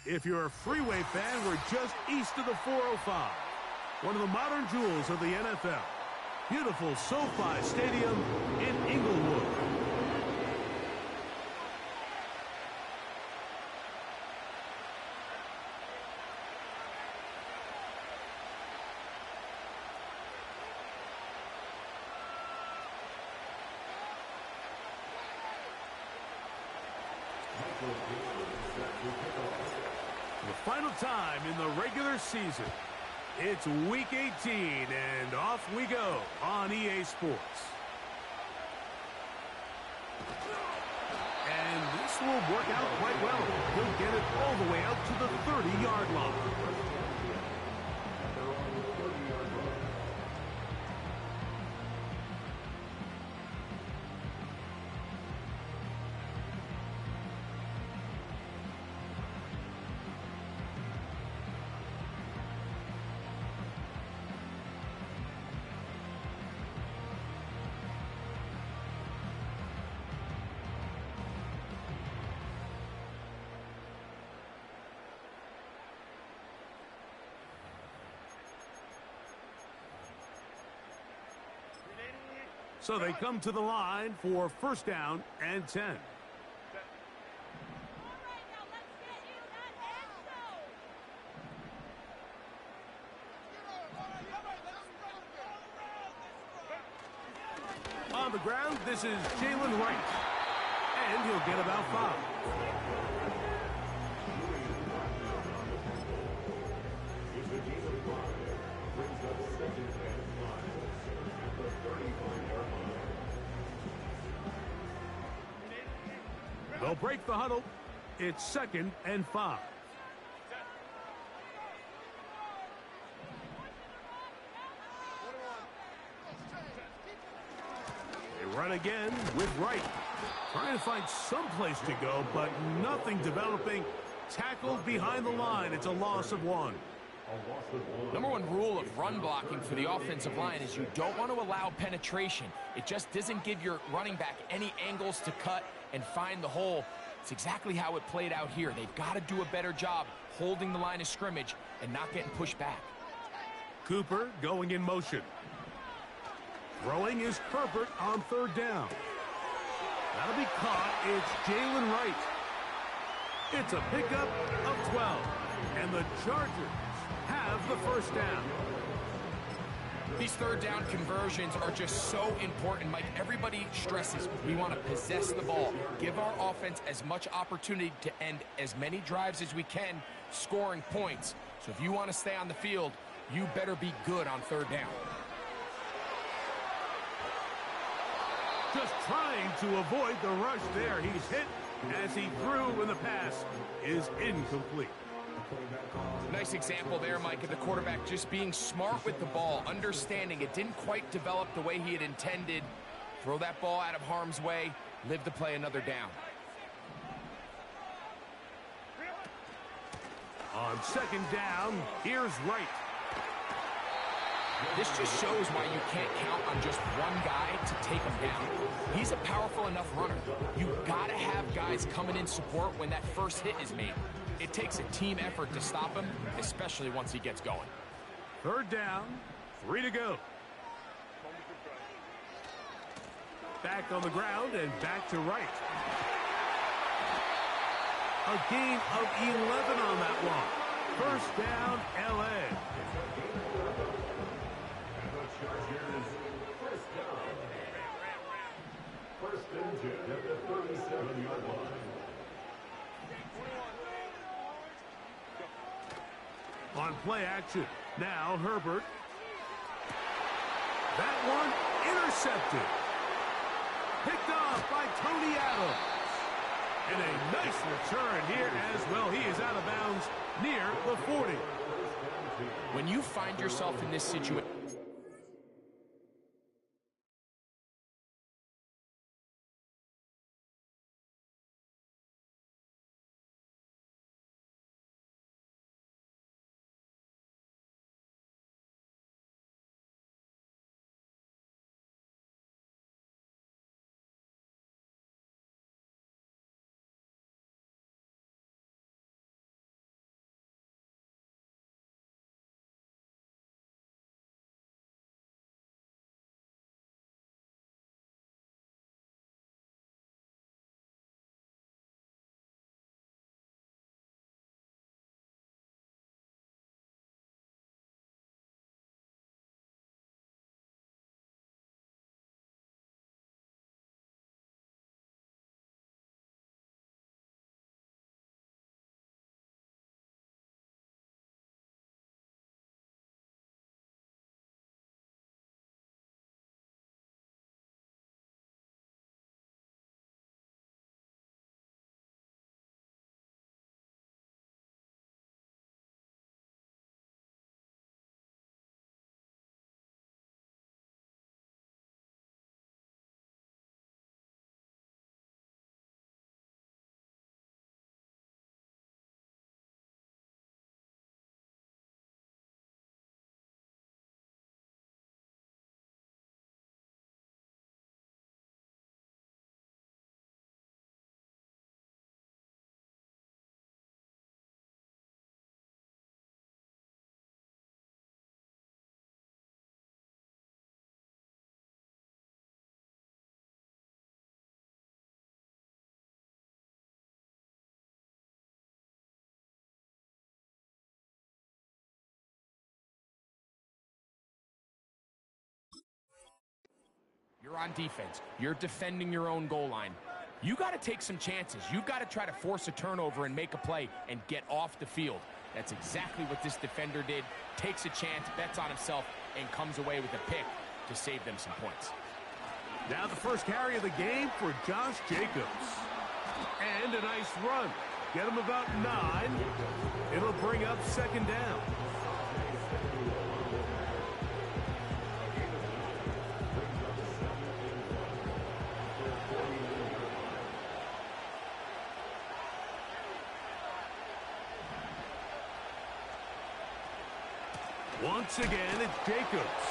If you're a freeway fan, we're just east of the 405. One of the modern jewels of the NFL. Beautiful SoFi Stadium in Inglewood. The final time in the regular season. It's Week 18, and off we go on EA Sports. And this will work out quite well. He'll get it all the way out to the 30-yard line. So they come to the line for first down and 10. On the ground, this is Jalen Wright. And he'll get about 5. They'll break the huddle. It's 2nd and 5. They run again with Wright. Trying to find some place to go, but nothing developing. Tackled behind the line. It's a loss of 1. Number one rule of run blocking for the offensive line is you don't want to allow penetration. It just doesn't give your running back any angles to cut and find the hole. It's exactly how it played out here. They've got to do a better job holding the line of scrimmage and not getting pushed back. Cooper going in motion. Throwing is Herbert on 3rd down. That'll be caught. It's Jalen Wright. It's a pickup of 12. And the Chargers have the first down. These 3rd down conversions are just so important, Mike. Everybody stresses we want to possess the ball, give our offense as much opportunity to end as many drives as we can, scoring points. So if you want to stay on the field, you better be good on 3rd down. Just trying to avoid the rush there. He's hit as he threw, and the pass is incomplete. Nice example there, Mike, of the quarterback just being smart with the ball, understanding it didn't quite develop the way he had intended. Throw that ball out of harm's way, live to play another down. On 2nd down, here's Wright. This just shows why you can't count on just one guy to take him down. He's a powerful enough runner. You've got to have guys coming in support when that first hit is made. It takes a team effort to stop him, especially once he gets going. 3rd down, 3 to go. Back on the ground and back to Wright. A gain of 11 on that one. First down, L.A. First and 10 at the 37-yard line. On play action. Now Herbert. That one intercepted. Picked off by Tony Adams. And a nice return here as well. He is out of bounds near the 40. When you find yourself in this situation, You're on defense. You're defending your own goal line. You got to take some chances. You've got to try to force a turnover and make a play and get off the field. That's exactly what this defender did. Takes a chance, bets on himself, and comes away with a pick to save them some points. Now the first carry of the game for Josh Jacobs. And a nice run. Get him about 9. It'll bring up second down. Once again, it's Jacobs.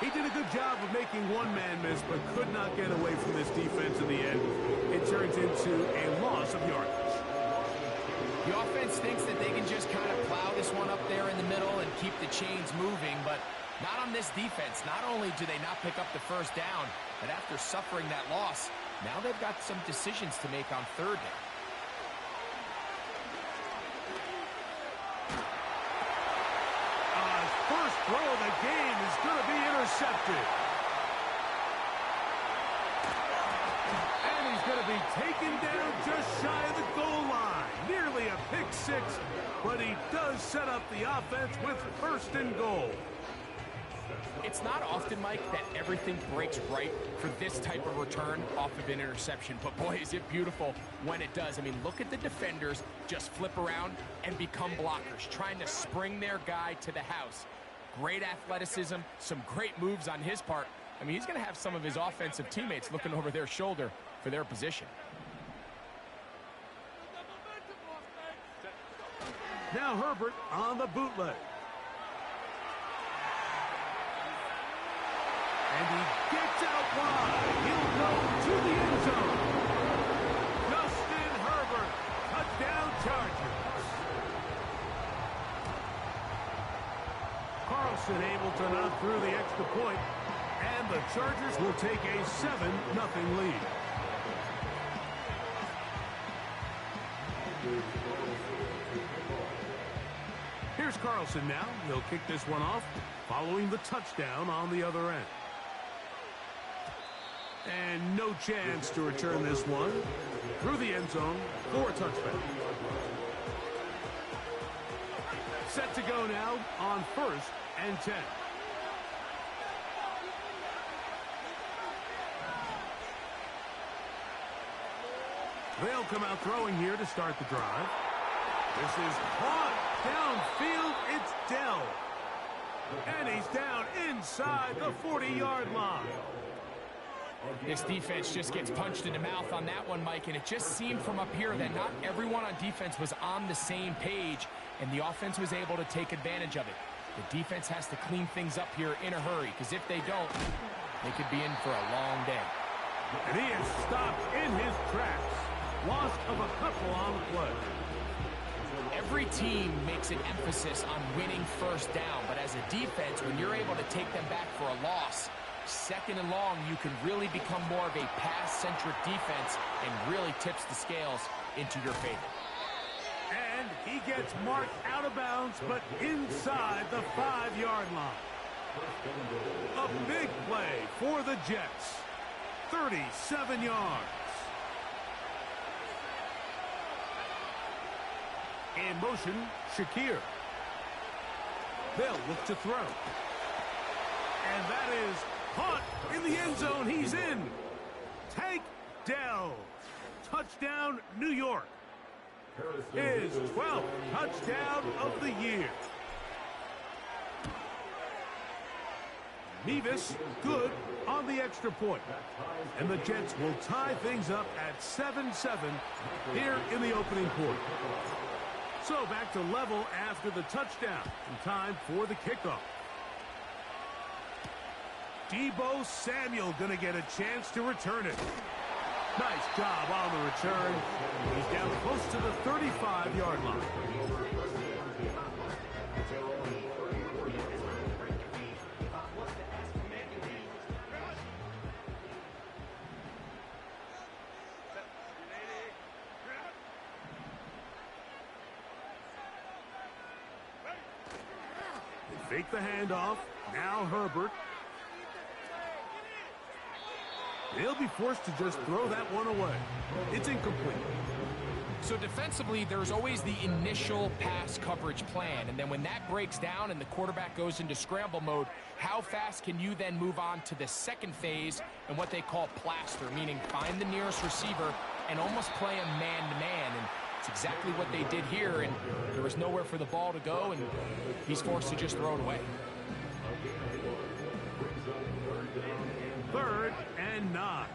He did a good job of making one man miss, but could not get away from this defense in the end. It turns into a loss of yardage. The offense thinks that they can just kind of plow this one up there in the middle and keep the chains moving, but not on this defense. Not only do they not pick up the first down, but after suffering that loss, now they've got some decisions to make on third down. First throw of the game is going to be intercepted. And he's going to be taken down just shy of the goal line. Nearly a pick six, but he does set up the offense with first and goal. It's not often, Mike, that everything breaks right for this type of return off of an interception. But, boy, is it beautiful when it does. I mean, look at the defenders just flip around and become blockers, trying to spring their guy to the house. Great athleticism, some great moves on his part. I mean, he's going to have some of his offensive teammates looking over their shoulder for their position. Now Herbert on the bootleg. And he gets out wide. He'll go to the end zone. Justin Herbert, touchdown Chargers. Carlson able to knock through the extra point, and the Chargers will take a 7-0 lead. Here's Carlson now. He'll kick this one off, following the touchdown on the other end. And no chance to return this one through the end zone for a touchback. Set to go now on 1st and 10. They'll come out throwing here to start the drive. This is caught downfield. It's Dell. And he's down inside the 40-yard line. This defense just gets punched in the mouth on that one, Mike, and it just seemed from up here that not everyone on defense was on the same page, and the offense was able to take advantage of it. The defense has to clean things up here in a hurry, because if they don't, they could be in for a long day. And he is stopped in his tracks. Loss of a couple on the play. Every team makes an emphasis on winning first down, but as a defense, when you're able to take them back for a loss, second and long, you can really become more of a pass-centric defense and really tips the scales into your favor. And he gets marked out of bounds, but inside the 5-yard line. A big play for the Jets. 37 yards. In motion, Shakir. They'll look to throw. And that is caught in the end zone. He's in. Tank Dell. Touchdown, New York. His 12th touchdown of the year. Nevis good on the extra point. And the Jets will tie things up at 7-7 here in the opening quarter. So back to level after the touchdown. In time for the kickoff. Deebo Samuel going to get a chance to return it. Nice job on the return. He's down close to the 35-yard line. They fake the handoff. Now Herbert. They'll be forced to just throw that one away. It's incomplete. So defensively, there's always the initial pass coverage plan, and then when that breaks down and the quarterback goes into scramble mode, how fast can you then move on to the second phase and what they call plaster, meaning find the nearest receiver and almost play him man-to-man, and it's exactly what they did here, and there was nowhere for the ball to go, and he's forced to just throw it away. 3rd and 9.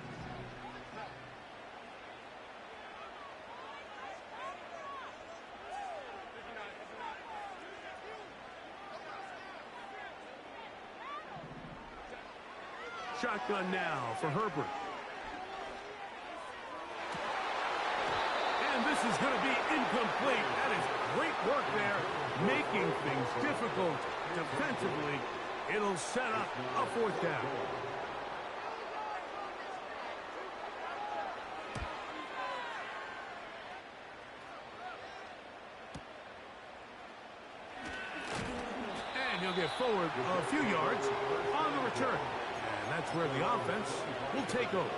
Shotgun now for Herbert. And this is going to be incomplete. That is great work there, making things difficult defensively. It'll set up a 4th down. And he'll get forward a few yards on the return. And that's where the offense will take over.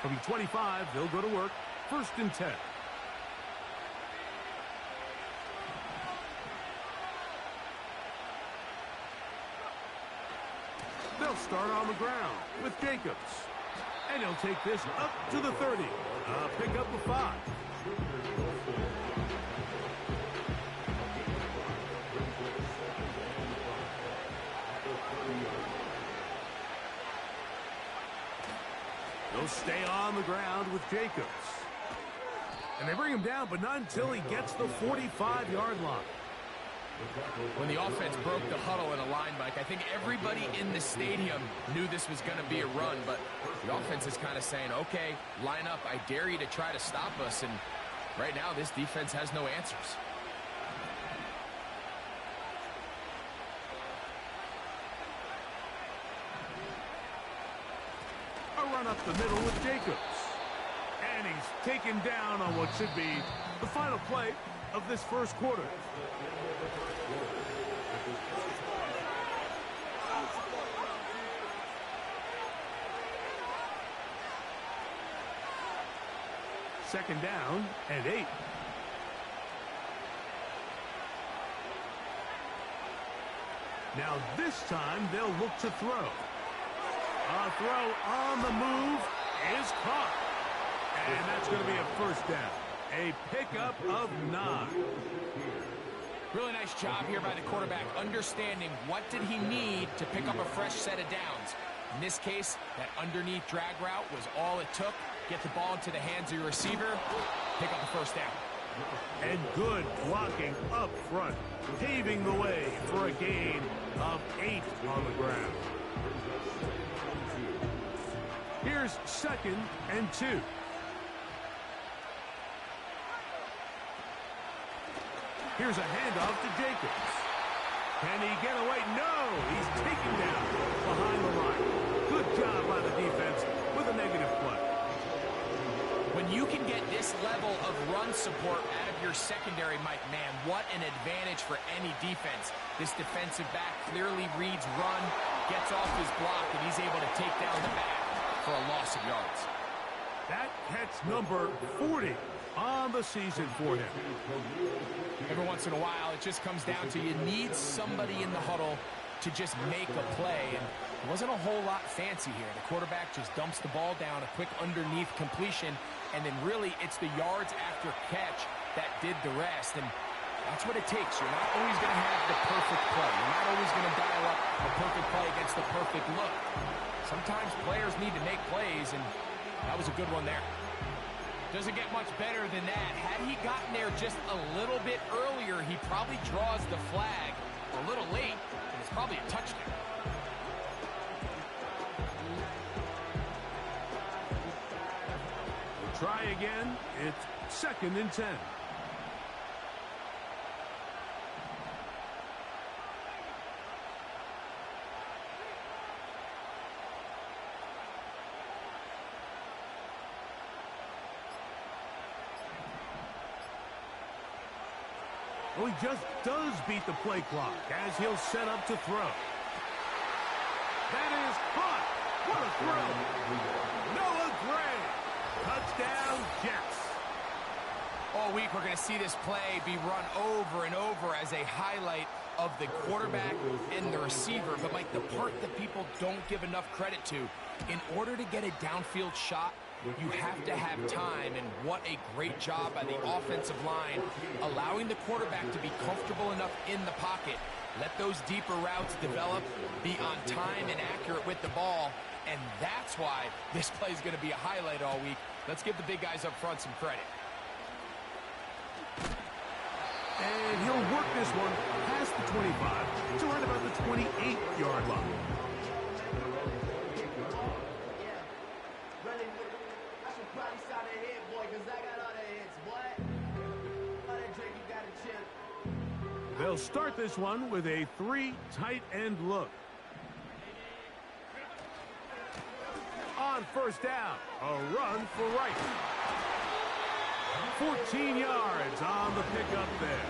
From 25, they'll go to work. 1st and 10. They'll start on the ground with Jacobs. And he'll take this up to the 30. Pick up a 5. They'll stay on the ground with Jacobs. And they bring him down, but not until he gets the 45-yard line. When the offense broke the huddle in a line, Mike, I think everybody in the stadium knew this was going to be a run, but the offense is kind of saying, okay, line up, I dare you to try to stop us, and right now this defense has no answers. A run up the middle with Jacobs. And he's taken down on what should be the final play of this 1st quarter. Second down and 8. Now this time they'll look to throw. A throw on the move is caught. And that's going to be a 1st down. A pickup of 9. Really nice job here by the quarterback, understanding what did he need to pick up a fresh set of downs. In this case, that underneath drag route was all it took. Get the ball into the hands of your receiver, pick up the 1st down. And good blocking up front, paving the way for a gain of 8 on the ground. Here's 2nd and 2. Here's a handoff to Jacobs. Can he get away? No! He's taken down behind the line. Good job by the defense with a negative play. When you can get this level of run support out of your secondary, Mike, man, what an advantage for any defense. This defensive back clearly reads run, gets off his block, and he's able to take down the back for a loss of yards. That catch number 40 on the season for him. Every once in a while, it just comes down to you need somebody in the huddle to just make a play, and it wasn't a whole lot fancy here. The quarterback just dumps the ball down, a quick underneath completion, and then really it's the yards after catch that did the rest, and that's what it takes. You're not always going to have the perfect play. You're not always going to dial up a perfect play against the perfect look. Sometimes players need to make plays, and that was a good one there. Doesn't get much better than that. Had he gotten there just a little bit earlier, he probably draws the flag a little late, and it's probably a touchdown. We'll try again. It's 2nd and 10. Oh, he just does beat the play clock as he'll set up to throw. That is caught. What a throw. Noah Gray. Touchdown, Jets. All week, we're going to see this play be run over and over as a highlight of the quarterback and the receiver. But, Mike, the part that people don't give enough credit to, in order to get a downfield shot, you have to have time, and what a great job by the offensive line, allowing the quarterback to be comfortable enough in the pocket, let those deeper routes develop, be on time and accurate with the ball, and that's why this play is going to be a highlight all week. Let's give the big guys up front some credit. And he'll work this one past the 25 to right about the 28-yard line. They'll start this one with a 3 tight end look. On first down, a run for right. 14 yards on the pickup there.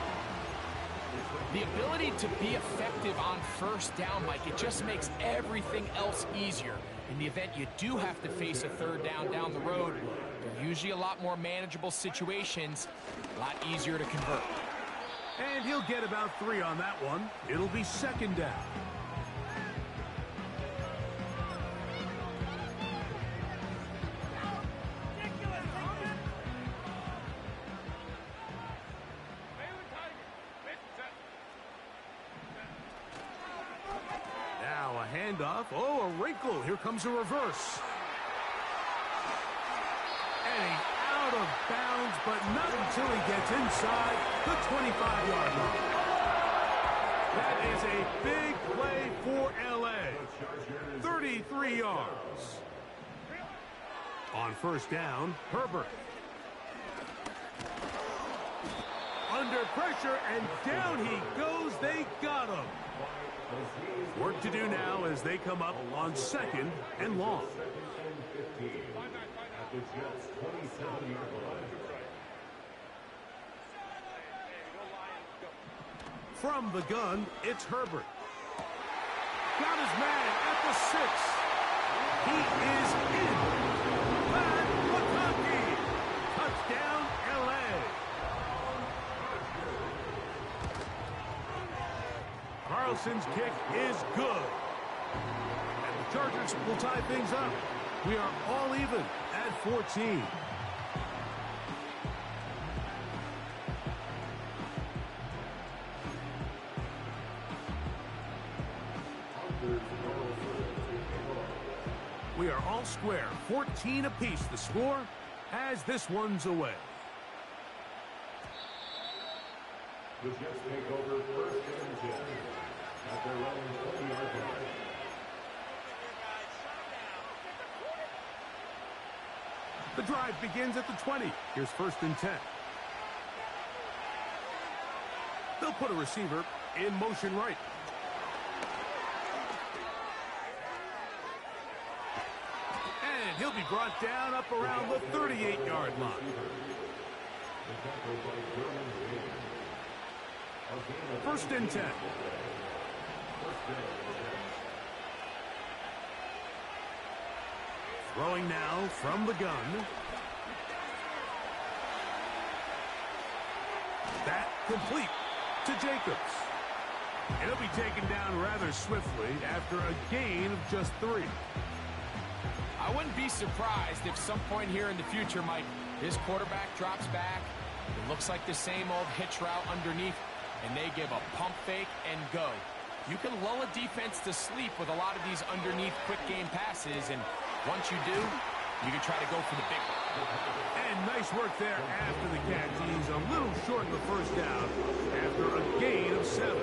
The ability to be effective on first down, Mike, it just makes everything else easier. In the event you do have to face a third down the road, they're usually a lot more manageable situations, a lot easier to convert. And he'll get about 3 on that one. It'll be second down. Now a handoff. Oh, a wrinkle. Here comes a reverse. And he's out of bounds, but not until he gets inside the 25-yard line. That is a big play for L.A. 33 yards. On first down, Herbert. Under pressure, and down he goes. They got him. Work to do now as they come up on second and long. From the gun, it's Herbert. Got his man at the 6. He is in. Pat McConkey. Touchdown, L.A. Carlson's kick is good. And the Chargers will tie things up. We are all even at 14. We are all square, 14 apiece the score as this one's away. The Jets take over first and 10 at their own 20-yard line. The drive begins at the 20. Here's first and 10. They'll put a receiver in motion right. And he'll be brought down up around the 38-yard line. First and 10. Throwing now from the gun. That complete to Jacobs. And he'll be taken down rather swiftly after a gain of just 3. I wouldn't be surprised if some point here in the future, Mike, this quarterback drops back. It looks like the same old hitch route underneath, and they give a pump fake and go. You can lull a defense to sleep with a lot of these underneath quick game passes, and once you do, you can try to go for the big one. And nice work there after the catch. He's a little short in the first down after a gain of 7.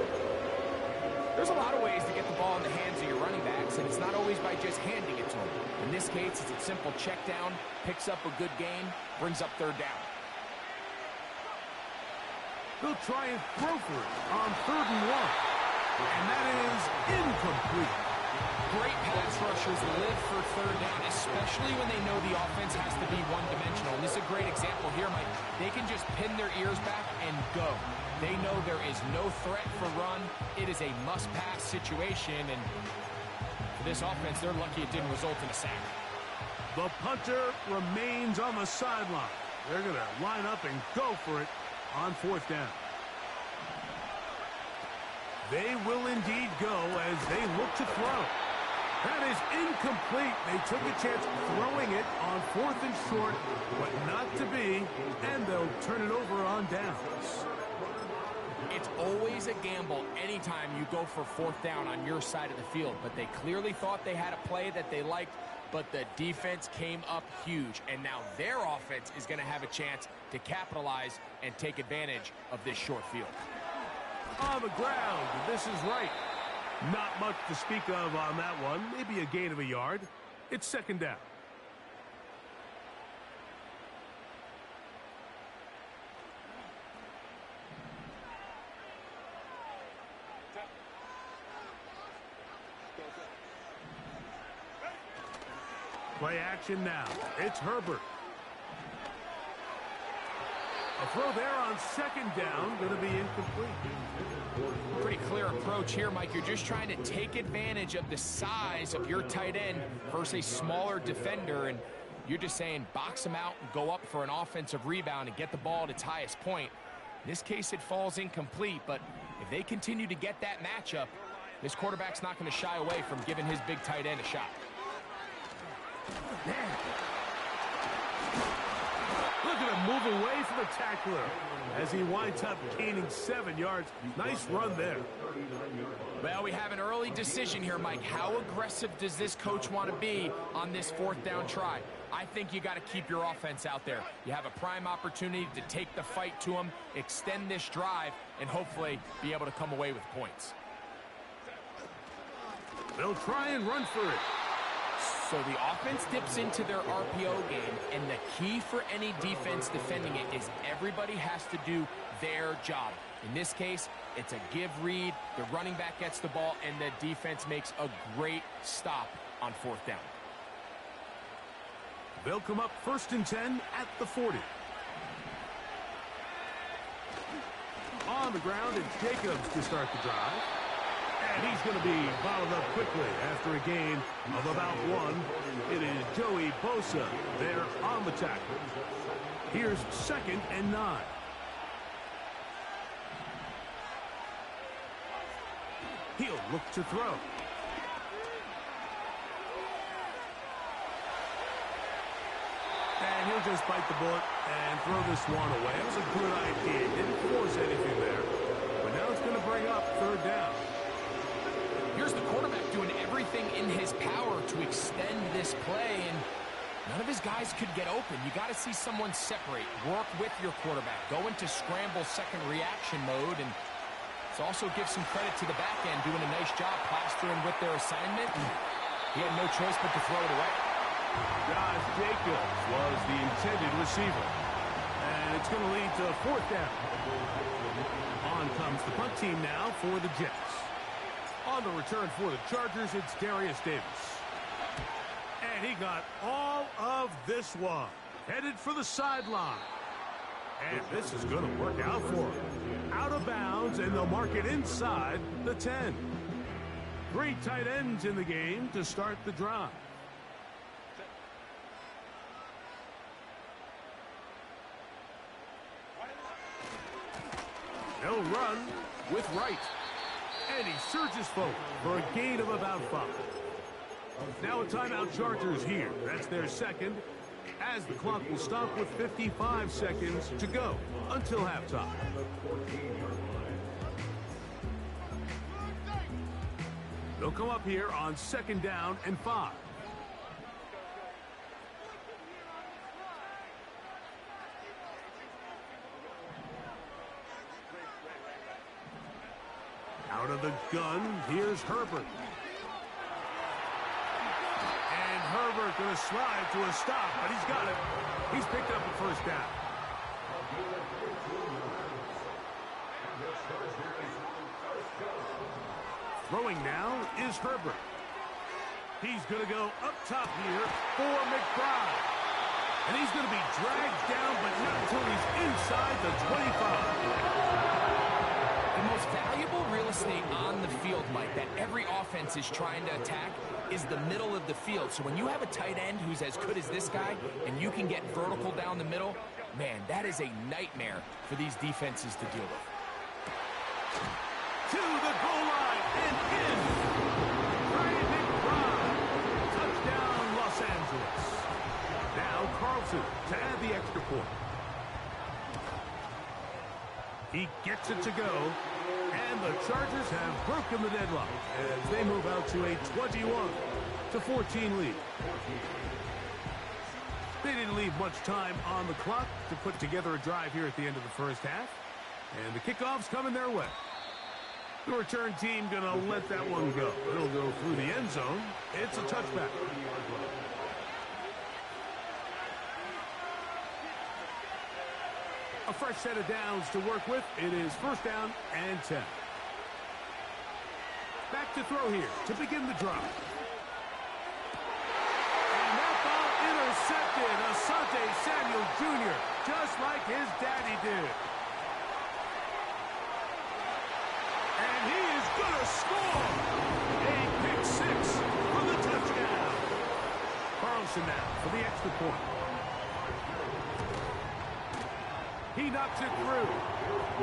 There's a lot of ways to get the ball in the hands of your running backs, and it's not always by just handing it to them. In this case, it's a simple check down, picks up a good gain, brings up third down. They'll try and throw for it on 3rd and 1. And that is incomplete. Great pass rushers live for third down, especially when they know the offense has to be one-dimensional. And this is a great example here, Mike. They can just pin their ears back and go. They know there is no threat for run. It is a must-pass situation, and for this offense, they're lucky it didn't result in a sack. The punter remains on the sideline. They're going to line up and go for it on 4th down. They will indeed go as they look to throw. That is incomplete. They took a chance throwing it on 4th and short, but not to be, and they'll turn it over on downs. It's always a gamble anytime you go for 4th down on your side of the field, but they clearly thought they had a play that they liked, but the defense came up huge, and now their offense is going to have a chance to capitalize and take advantage of this short field. On the ground, this is right. Not much to speak of on that one. Maybe a gain of a yard. It's 2nd down. Play action now. It's Herbert. A throw there on 2nd down, going to be incomplete. Pretty clear approach here, Mike. You're just trying to take advantage of the size of your tight end versus a smaller defender, and you're just saying box him out and go up for an offensive rebound and get the ball at its highest point. In this case, it falls incomplete, but if they continue to get that matchup, this quarterback's not going to shy away from giving his big tight end a shot. Look at him move away from the tackler as he winds up gaining 7 yards. Nice run there. Well, we have an early decision here, Mike. How aggressive does this coach want to be on this 4th down try? I think you got to keep your offense out there. You have a prime opportunity to take the fight to them, extend this drive, and hopefully be able to come away with points. They'll try and run for it. So the offense dips into their RPO game, and the key for any defense defending it is everybody has to do their job. In this case, it's a give read, the running back gets the ball, and the defense makes a great stop on 4th down. They'll come up 1st and 10 at the 40. On the ground, it's Jacobs to start the drive. And he's going to be bottled up quickly after a gain of about 1. It is Joey Bosa there on the tackle. Here's 2nd and 9. He'll look to throw. And he'll just bite the bullet and throw this one away. It was a good idea. Didn't force anything there. But now it's going to bring up 3rd down. Here's the quarterback doing everything in his power to extend this play, and none of his guys could get open. You got to see someone separate, work with your quarterback, go into scramble second reaction mode, and it's also give some credit to the back end doing a nice job plastering with their assignment, and he had no choice but to throw it away. Josh Jacobs was the intended receiver, and it's going to lead to 4th down. On comes the punt team now for the Jets. On the return for the Chargers, it's Darius Davis. And he got all of this one. Headed for the sideline. And this is going to work out for him. Out of bounds, and they'll mark it inside the 10. 3 tight ends in the game to start the drive. They'll run with Wright. And he surges forward for a gain of about 5. Now a timeout Chargers here. That's their 2nd, as the clock will stop with 55 seconds to go until halftime. They'll come up here on 2nd down and 5. Out of the gun, here's Herbert. And Herbert going to slide to a stop, but he's got it. He's picked up a 1st down. Throwing now is Herbert. He's going to go up top here for McBride. And he's going to be dragged down, but not until he's inside the 25. most valuable real estate on the field, Mike, that every offense is trying to attack is the middle of the field. So when you have a tight end who's as good as this guy and you can get vertical down the middle, man, that is a nightmare for these defenses to deal with. To the goal line and in. Touchdown, Los Angeles. Now Carlson to add the extra point. He gets it to go, and the Chargers have broken the deadlock as they move out to a 21-14 lead. They didn't leave much time on the clock to put together a drive here at the end of the first half, and the kickoff's coming their way. The return team going to let that one go. It'll go through the end zone. It's a touchback. A fresh set of downs to work with. It is first down and 10. Back to throw here to begin the drive. And that ball intercepted. Asante Samuel Jr., just like his daddy did. And he is going to score. A pick six for the touchdown. Carlson now for the extra point. He knocks it through.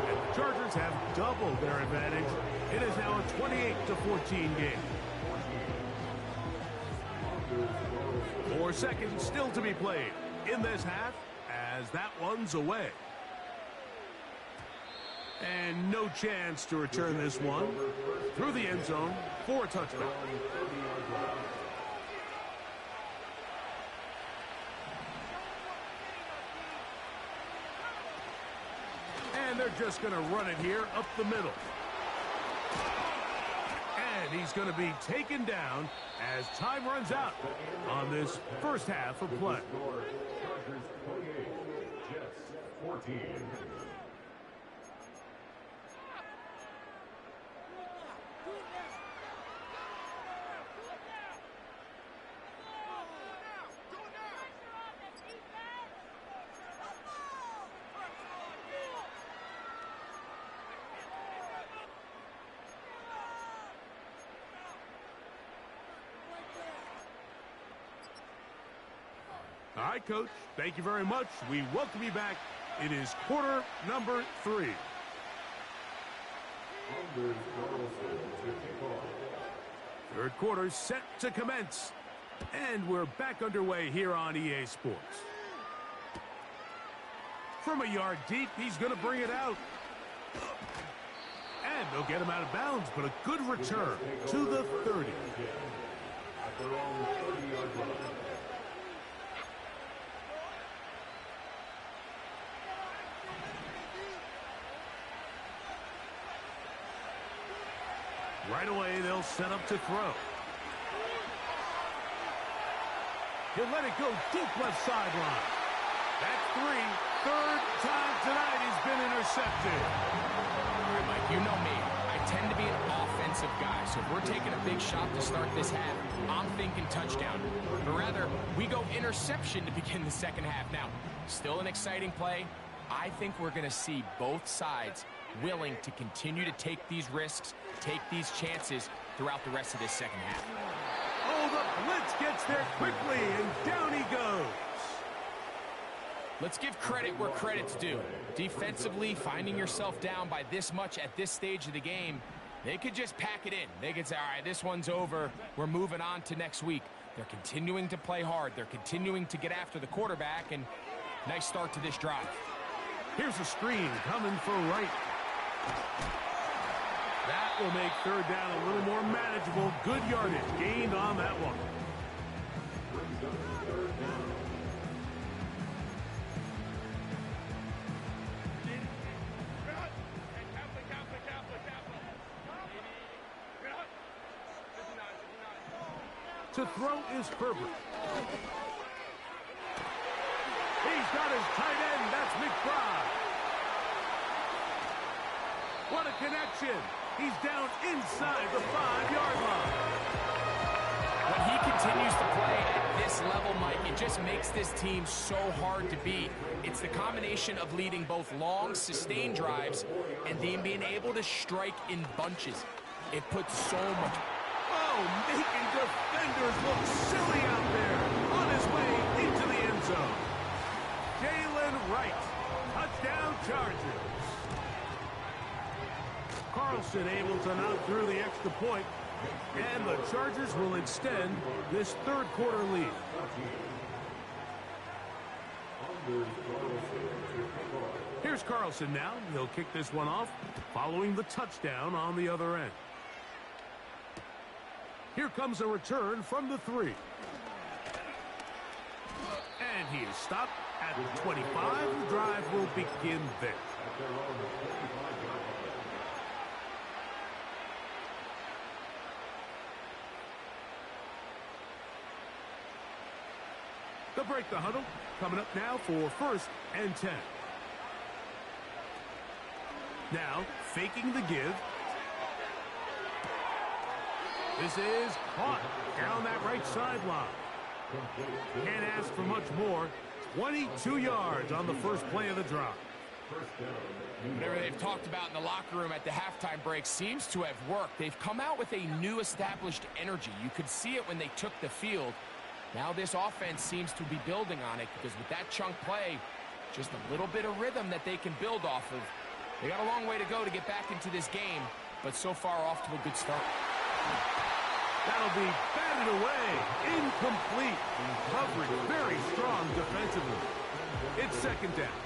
And the Chargers have doubled their advantage. It is now a 28-14 game. 4 seconds still to be played in this half as that one's away. And no chance to return this one through the end zone for a touchdown. And they're just going to run it here up the middle. And he's going to be taken down as time runs out on this first half of play. Chargers 28, Jets 14. All right, Coach. Thank you very much. We welcome you back. It is quarter number 3. Third quarter set to commence. And we're back underway here on EA Sports. From a yard deep, he's going to bring it out. And they'll get him out of bounds, but a good return to the 30. At their own 30-yard line. Right away, they'll set up to throw. He'll let it go deep left sideline. That's 3. Third time tonight he's been intercepted. All right, Mike, you know me. I tend to be an offensive guy, so if we're taking a big shot to start this half, I'm thinking touchdown. But rather, we go interception to begin the second half. Now, still an exciting play. I think we're going to see both sides willing to continue to take these risks, take these chances throughout the rest of this second half. Oh, the blitz gets there quickly, and down he goes. Let's give credit where credit's due. Defensively, finding yourself down by this much at this stage of the game, they could just pack it in. They could say, all right, this one's over. We're moving on to next week. They're continuing to play hard. They're continuing to get after the quarterback, and nice start to this drive. Here's a screen coming for Wright. That will make third down a little more manageable. Good yardage gained on that one. To throw is Herbert. He's got his tight end. That's McBride. What a connection. He's down inside the 5-yard line. When he continues to play at this level, Mike, it just offense makes this team so hard to beat. It's the combination of leading both long, sustained drives and then being able to strike in bunches. It puts so much... Oh, making defenders look silly out there. On his way into the end zone. Jalen Wright. Touchdown Chargers. Carlson able to knock through the extra point, and the Chargers will extend this third quarter lead. Here's Carlson now. He'll kick this one off, following the touchdown on the other end. Here comes a return from the 3. And he is stopped at 25. The drive will begin there. They'll break the huddle. Coming up now for 1st and 10. Now, faking the give. This is caught down that right sideline. Can't ask for much more. 22 yards on the first play of the drive. Whatever they've talked about in the locker room at the halftime break seems to have worked. They've come out with a new established energy. You could see it when they took the field. Now this offense seems to be building on it because with that chunk play, just a little bit of rhythm that they can build off of. They got a long way to go to get back into this game, but so far off to a good start. That'll be batted away. Incomplete. Coverage very strong defensively. It's 2nd down.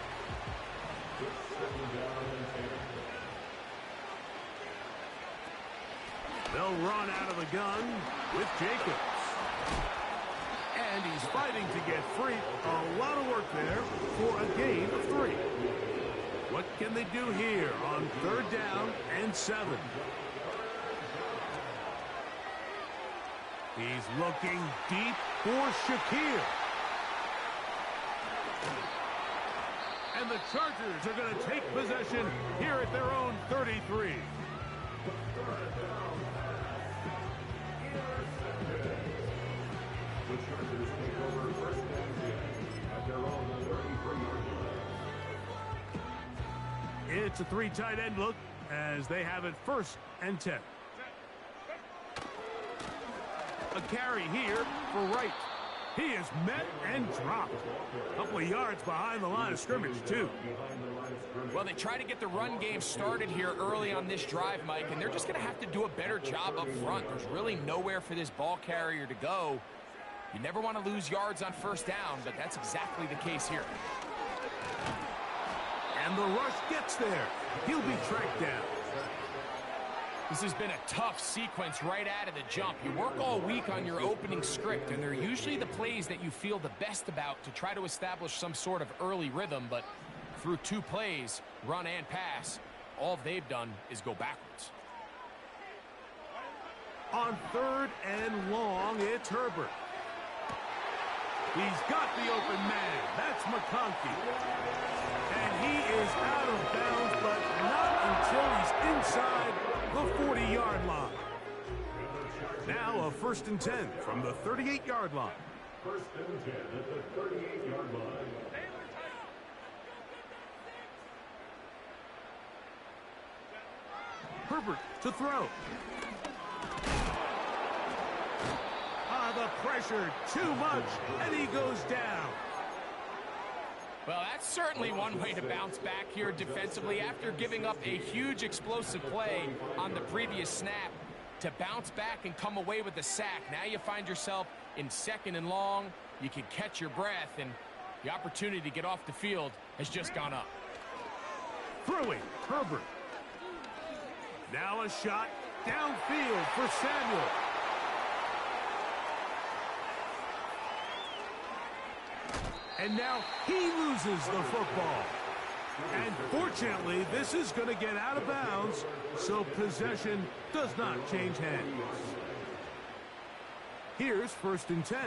They'll run out of the gun with Jacobs. And he's fighting to get free. A lot of work there for a gain of 3. What can they do here on 3rd down and 7? He's looking deep for Shakir. And the Chargers are going to take possession here at their own 33. The Chargers take over 1st and 10 at their own 33-yard line. It's a 3 tight end look as they have it 1st and 10. A carry here for Wright. He is met and dropped. A couple of yards behind the line of scrimmage, too. Well, they try to get the run game started here early on this drive, Mike, and they're just going to have to do a better job up front. There's really nowhere for this ball carrier to go. You never want to lose yards on 1st down, but that's exactly the case here. And the rush gets there. He'll be tracked down. This has been a tough sequence right out of the jump. You work all week on your opening script, and they're usually the plays that you feel the best about to try to establish some sort of early rhythm, but through 2 plays, run and pass, all they've done is go backwards. On 3rd and long, it's Herbert. He's got the open man. That's McConkey. And he is out of bounds, but not until he's inside the 40-yard line. Now a 1st and 10 from the 38-yard line. 1st and 10 at the 38-yard line. Herbert to throw. The pressure too much, and he goes down. Well, that's certainly one way to bounce back here defensively after giving up a huge explosive play on the previous snap. To bounce back and come away with the sack. Now you find yourself in 2nd and long. You can catch your breath, and the opportunity to get off the field has just gone up. Throwing, Herbert. Now a shot downfield for Samuel. And now he loses the football. And fortunately, this is going to get out of bounds, so possession does not change hands. Here's 1st and 10.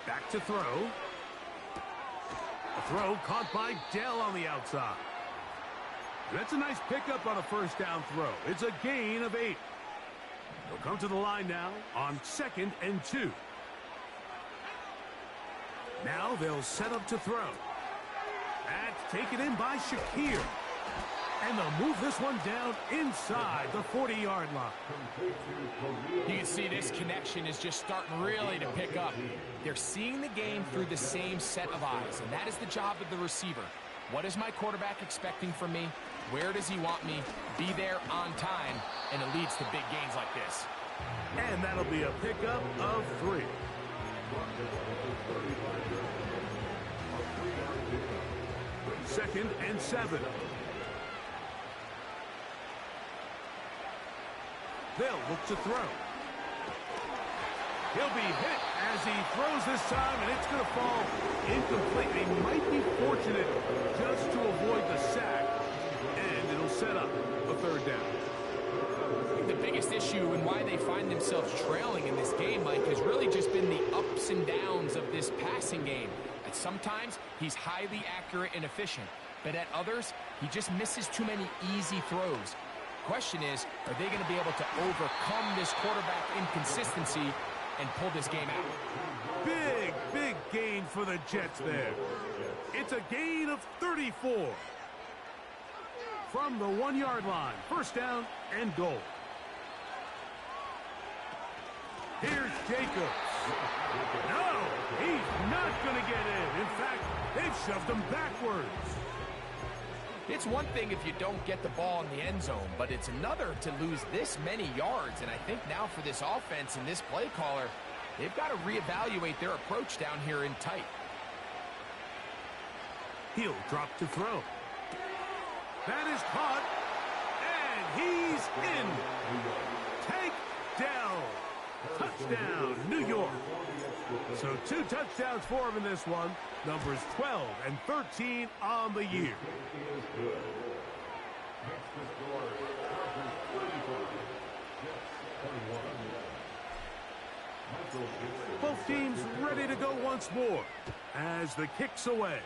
Back to throw. A throw caught by Dell on the outside. That's a nice pickup on a 1st down throw. It's a gain of 8. They'll come to the line now on 2nd and 2. Now they'll set up to throw. That's taken in by Shakir. And they'll move this one down inside the 40-yard line. You can see this connection is just starting really to pick up. They're seeing the game through the same set of eyes, and that is the job of the receiver. What is my quarterback expecting from me? Where does he want me? Be there on time, and it leads to big gains like this. And that'll be a pickup of 3. Second and 7. They'll look to throw. He'll be hit as he throws this time, and it's going to fall incomplete. They might be fortunate just to avoid the sack, and it'll set up a 3rd down. The biggest issue and why they find themselves trailing in this game, Mike, has really just been the ups and downs of this passing game. At sometimes, he's highly accurate and efficient, but at others, he just misses too many easy throws. Question is, are they going to be able to overcome this quarterback inconsistency and pull this game out? Big gain for the Jets there. It's a gain of 34. From the 1-yard line, 1st down and goal. Here's Jacobs. No, he's not going to get in. In fact, they've shoved him backwards. It's one thing if you don't get the ball in the end zone, but it's another to lose this many yards. And I think now for this offense and this play caller, they've got to reevaluate their approach down here in tight. He'll drop to throw. That is caught, and he's in. Take down. Touchdown, New York. So 2 touchdowns for him in this one. Numbers 12 and 13 on the year. Both teams ready to go once more as the kick's away.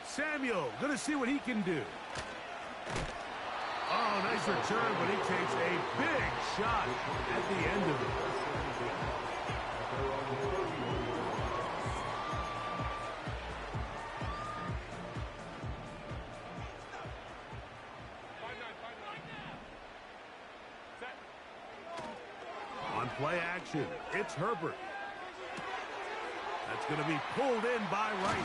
Samuel going to see what he can do. Oh, nice return, but he takes a big shot at the end of it. On play action, it's Herbert. That's going to be pulled in by Wright.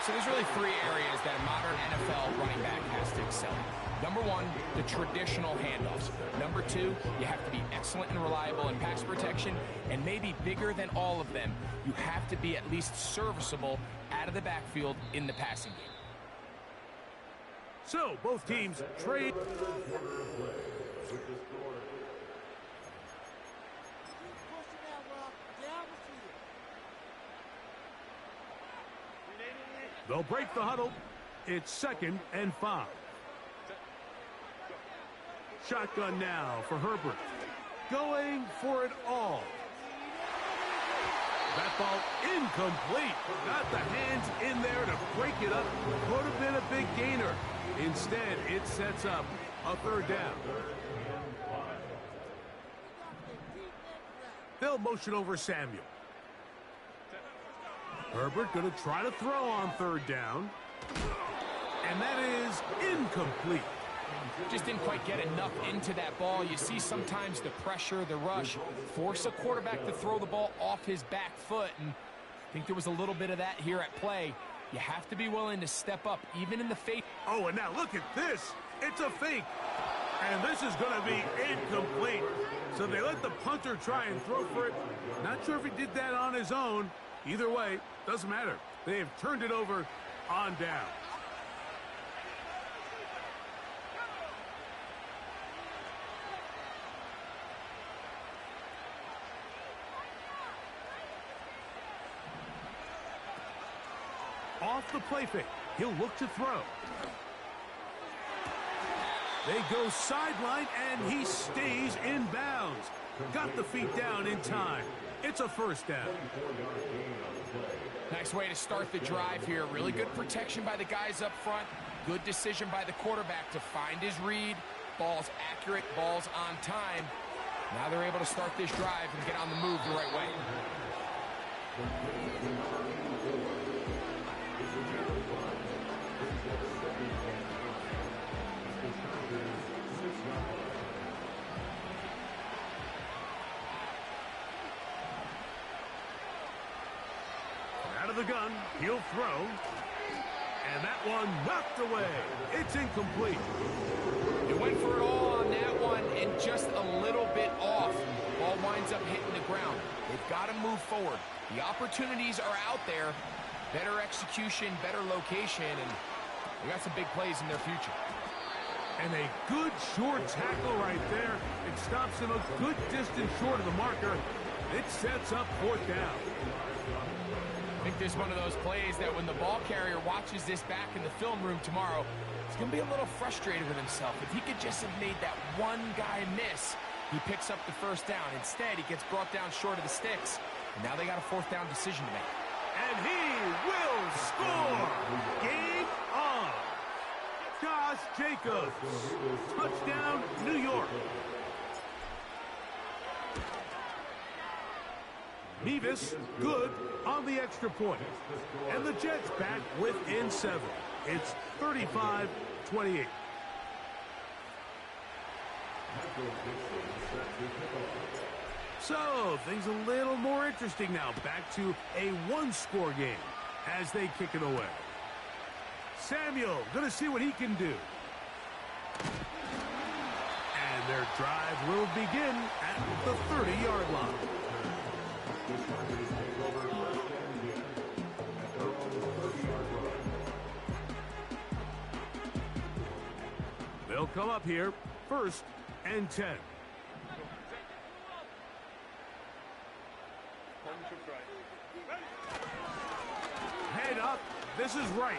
So there's really 3 areas that a modern NFL running back has to excel in. Number 1, the traditional handoffs. Number 2, you have to be excellent and reliable in pass protection. And maybe bigger than all of them, you have to be at least serviceable out of the backfield in the passing game. So both teams trade. They'll break the huddle. It's 2nd and 5. Shotgun now for Herbert. Going for it all. That ball incomplete. Got the hands in there to break it up. Could have been a big gainer. Instead, it sets up a 3rd down. They'll motion over Samuel. Herbert going to try to throw on 3rd down. And that is incomplete. Just didn't quite get enough into that ball. You see sometimes the pressure, the rush, force a quarterback to throw the ball off his back foot. And I think there was a little bit of that here at play. You have to be willing to step up, even in the face. Oh, and now look at this. It's a fake. And this is going to be incomplete. So they let the punter try and throw for it. Not sure if he did that on his own. Either way, doesn't matter. They have turned it over on down. Off the play fake. He'll look to throw. They go sideline, and he stays in bounds. Got the feet down in time. It's a 1st down. Nice way to start the drive here. Really good protection by the guys up front. Good decision by the quarterback to find his read, balls accurate, balls on time. Now they're able to start this drive and get on the move the right way. Out of the gun, he'll throw. And that one knocked away. It's incomplete. They went for it all on that one and just a little bit off. Ball winds up hitting the ground. They've got to move forward. The opportunities are out there. Better execution, better location, and we got some big plays in their future. And a good short tackle right there. It stops him a good distance short of the marker. It sets up fourth down. I think this is one of those plays that when the ball carrier watches this back in the film room tomorrow, he's going to be a little frustrated with himself. If he could just have made that one guy miss, he picks up the first down. Instead, he gets brought down short of the sticks, and now they got a fourth down decision to make. And he will score! Game on! Josh Jacobs. Touchdown, New York. Mevis, good on the extra point. And the Jets back within 7. It's 35-28. So, things a little more interesting now. Back to a one-score game as they kick it away. Samuel gonna see what he can do. And their drive will begin at the 30-yard line. They'll come up here, 1st and 10. Head up, this is right.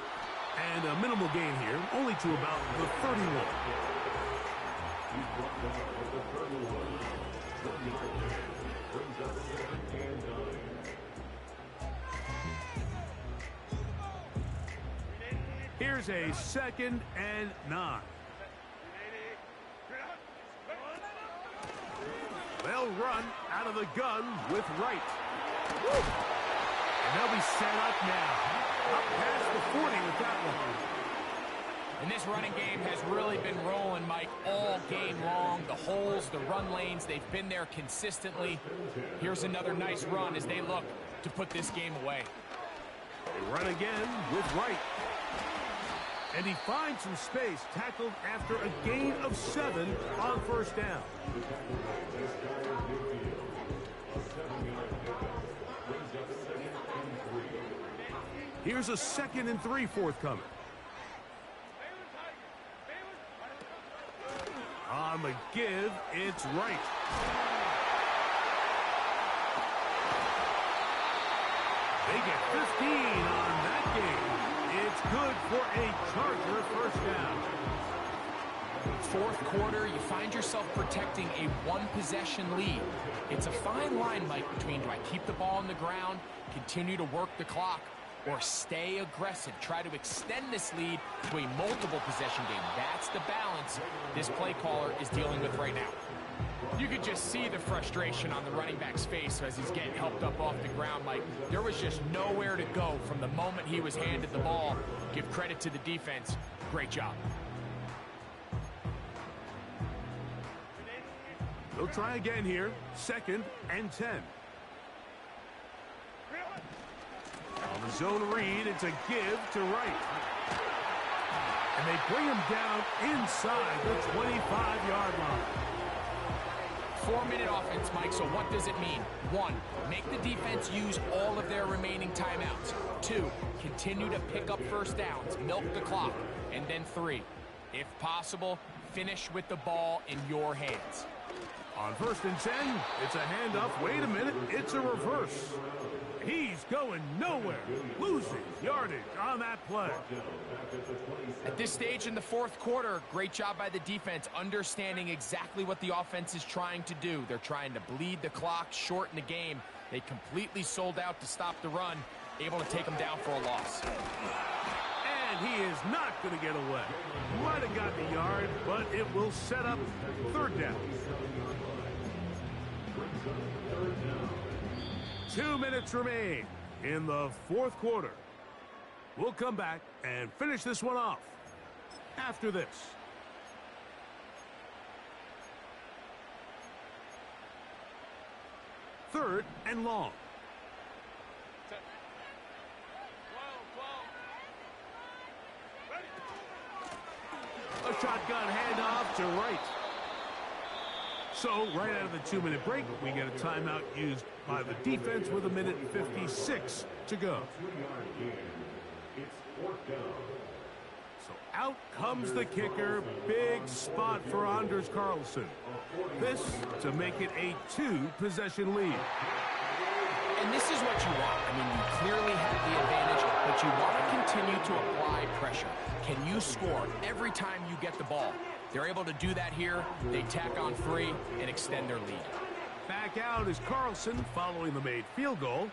And a minimal gain here, only to about the 31. Here's a 2nd and 9. They'll run out of the gun with Wright. Woo! And they'll be set up now. Up past the 40 with that one. And this running game has really been rolling, Mike, all game long. The holes, the run lanes, they've been there consistently. Here's another nice run as they look to put this game away. They run again with Wright. And he finds some space, tackled after a gain of 7 on 1st down. Here's a 2nd and 3 forthcoming. On the give, it's Wright. They get 15 on that game. It's good for a Charger 1st down. 4th quarter, you find yourself protecting a one-possession lead. It's a fine line, Mike, between do I keep the ball on the ground, continue to work the clock, or stay aggressive, try to extend this lead to a multiple possession game. That's the balance this play caller is dealing with right now. You could just see the frustration on the running back's face as he's getting helped up off the ground, Mike. There was just nowhere to go from the moment he was handed the ball. Give credit to the defense. Great job. They'll try again here. 2nd and 10. On the zone read, it's a give to Wright. And they bring him down inside the 25-yard line. 4-minute offense, Mike, so what does it mean? 1, make the defense use all of their remaining timeouts. 2, continue to pick up 1st downs, milk the clock. And then 3, if possible, finish with the ball in your hands. On 1st and 10, it's a handoff. Wait a minute, it's a reverse. He's going nowhere, losing yardage on that play. At this stage in the 4th quarter, great job by the defense, understanding exactly what the offense is trying to do. They're trying to bleed the clock, shorten the game. They completely sold out to stop the run, able to take them down for a loss. And he is not going to get away. Might have gotten a yard, but it will set up third down. 2 minutes remain in the fourth quarter. We'll come back and finish this one off after this. Third and long. A shotgun handoff to right. So, right out of the 2-minute break, we get a timeout used by the defense with 1:56 to go. So, out comes the kicker. Big spot for Anders Carlson. This to make it a 2-possession lead. And this is what you want. I mean, you clearly have the advantage, but you want to continue to apply pressure. Can you score every time you get the ball? They're able to do that here. They tack on 3 and extend their lead. Back out is Carlson following the made field goal.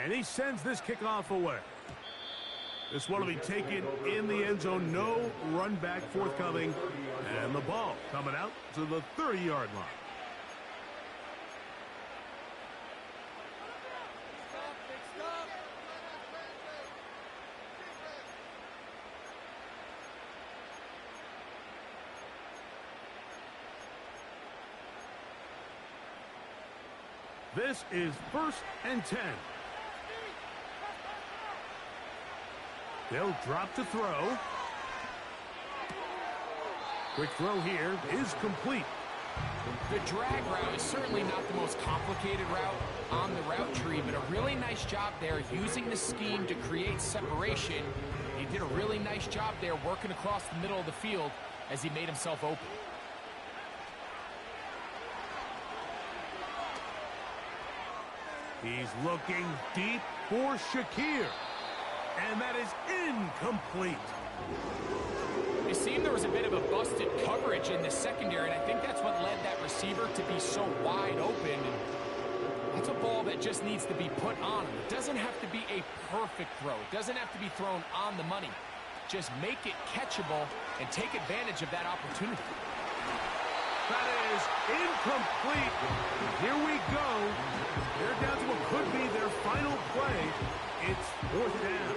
And he sends this kickoff away. This one will be taken in the end zone. No run back forthcoming. And the ball coming out to the 30-yard line. This is 1st and 10. They'll drop to throw. Quick throw here is complete. The drag route is certainly not the most complicated route on the route tree, but a really nice job there using the scheme to create separation. He did a really nice job there working across the middle of the field as he made himself open. He's looking deep for Shakir. And that is incomplete. It seemed there was a bit of a busted coverage in the secondary, and I think that's what led that receiver to be so wide open. And that's a ball that just needs to be put on him. It doesn't have to be a perfect throw. It doesn't have to be thrown on the money. Just make it catchable and take advantage of that opportunity. That is incomplete. Here we go. They're down to what could be their final play. It's 4th down.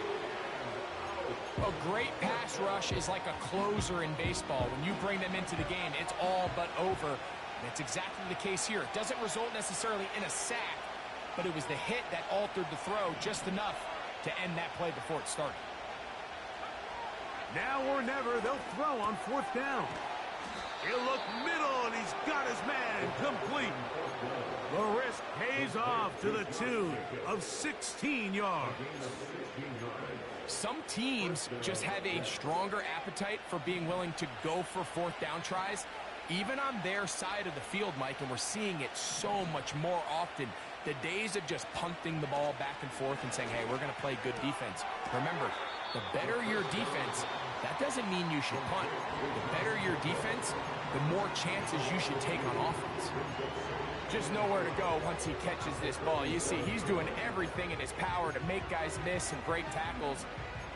A great pass rush is like a closer in baseball. When you bring them into the game, it's all but over. And it's exactly the case here. It doesn't result necessarily in a sack, but it was the hit that altered the throw just enough to end that play before it started. Now or never, they'll throw on 4th down. He'll look middle, and he's got his man complete. The risk pays off to the tune of 16 yards. Some teams just have a stronger appetite for being willing to go for 4th down tries, even on their side of the field, Mike, and we're seeing it so much more often. The days of just punting the ball back and forth and saying, hey, we're going to play good defense. Remember, the better your defense, that doesn't mean you should punt. The better your defense, the more chances you should take on offense. Just nowhere to go once he catches this ball. You see, he's doing everything in his power to make guys miss and break tackles.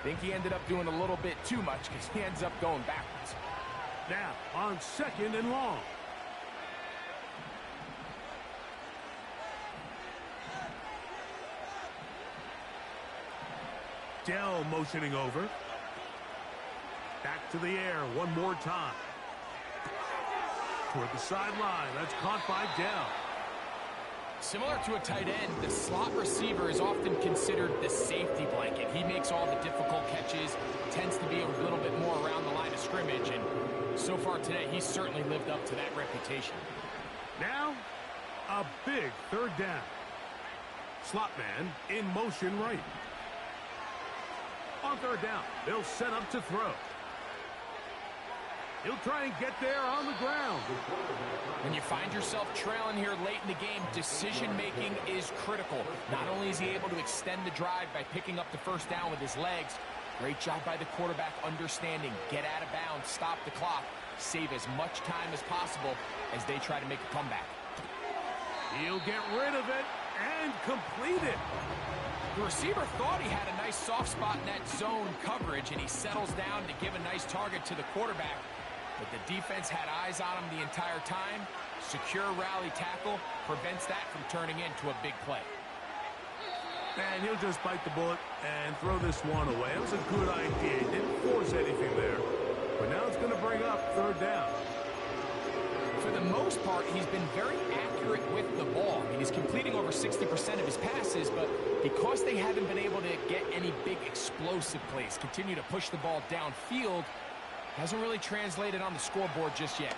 I think he ended up doing a little bit too much because he ends up going backwards. Now, on 2nd and long. Dell motioning over. Back to the air one more time. Toward the sideline. That's caught by Dell. Similar to a tight end, the slot receiver is often considered the safety blanket. He makes all the difficult catches, tends to be a little bit more around the line of scrimmage, and so far today, he's certainly lived up to that reputation. Now, a big 3rd down. Slot man in motion right. On 3rd down, they'll set up to throw. He'll try and get there on the ground. When you find yourself trailing here late in the game, decision-making is critical. Not only is he able to extend the drive by picking up the 1st down with his legs, great job by the quarterback understanding, get out of bounds, stop the clock, save as much time as possible as they try to make a comeback. He'll get rid of it, and completed. The receiver thought he had a nice soft spot in that zone coverage, and he settles down to give a nice target to the quarterback. But the defense had eyes on him the entire time. Secure rally tackle prevents that from turning into a big play. And he'll just bite the bullet and throw this one away. It was a good idea. He didn't force anything there. But now it's going to bring up third down. For the most part, he's been very accurate with the ball. I mean, he's completing over 60% of his passes, but because they haven't been able to get any big explosive plays, continue to push the ball downfield, hasn't really translated on the scoreboard just yet.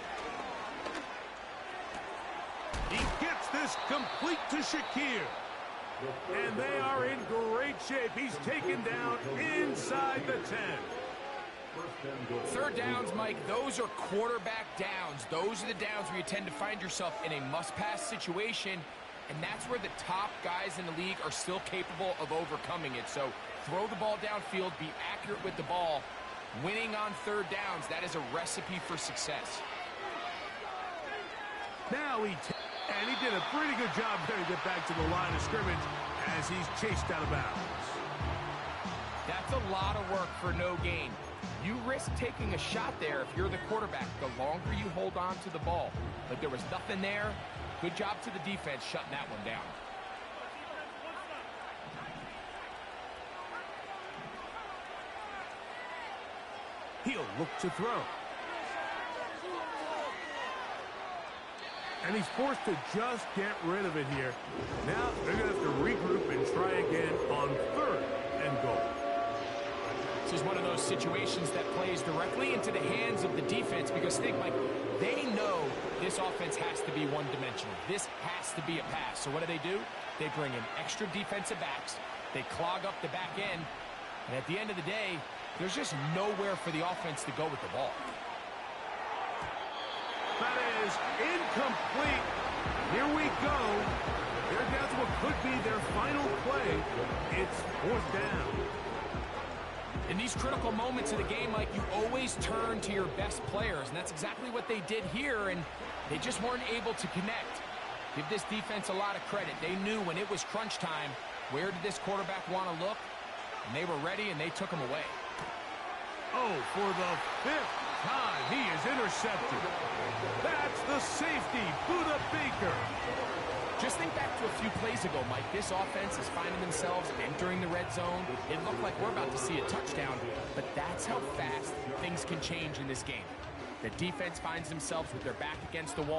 He gets this complete to Shakir. And they are in great shape. He's taken down inside the 10. Third downs, Mike, those are quarterback downs. Those are the downs where you tend to find yourself in a must-pass situation, and that's where the top guys in the league are still capable of overcoming it. So throw the ball downfield, be accurate with the ball. Winning on third downs, that is a recipe for success. Now and he did a pretty good job there to get back to the line of scrimmage as he's chased out of bounds. That's a lot of work for no gain. You risk taking a shot there if you're the quarterback the longer you hold on to the ball. But there was nothing there. Good job to the defense shutting that one down. He'll look to throw. And he's forced to just get rid of it here. Now they're going to have to regroup and try again on third and goal. This is one of those situations that plays directly into the hands of the defense because think, Mike, they know this offense has to be one-dimensional. This has to be a pass. So what do? They bring in extra defensive backs. They clog up the back end. And at the end of the day, there's just nowhere for the offense to go with the ball. That is incomplete. Here we go. They're down to what could be their final play. It's fourth down. In these critical moments of the game, Mike, you always turn to your best players, and that's exactly what they did here, and they just weren't able to connect. Give this defense a lot of credit. They knew when it was crunch time, where did this quarterback want to look, and they were ready, and they took him away. Oh, for the fifth time, he is intercepted. That's the safety, Buda Baker. Just think back to a few plays ago, Mike. This offense is finding themselves entering the red zone. It looked like we're about to see a touchdown, but that's how fast things can change in this game. The defense finds themselves with their back against the wall.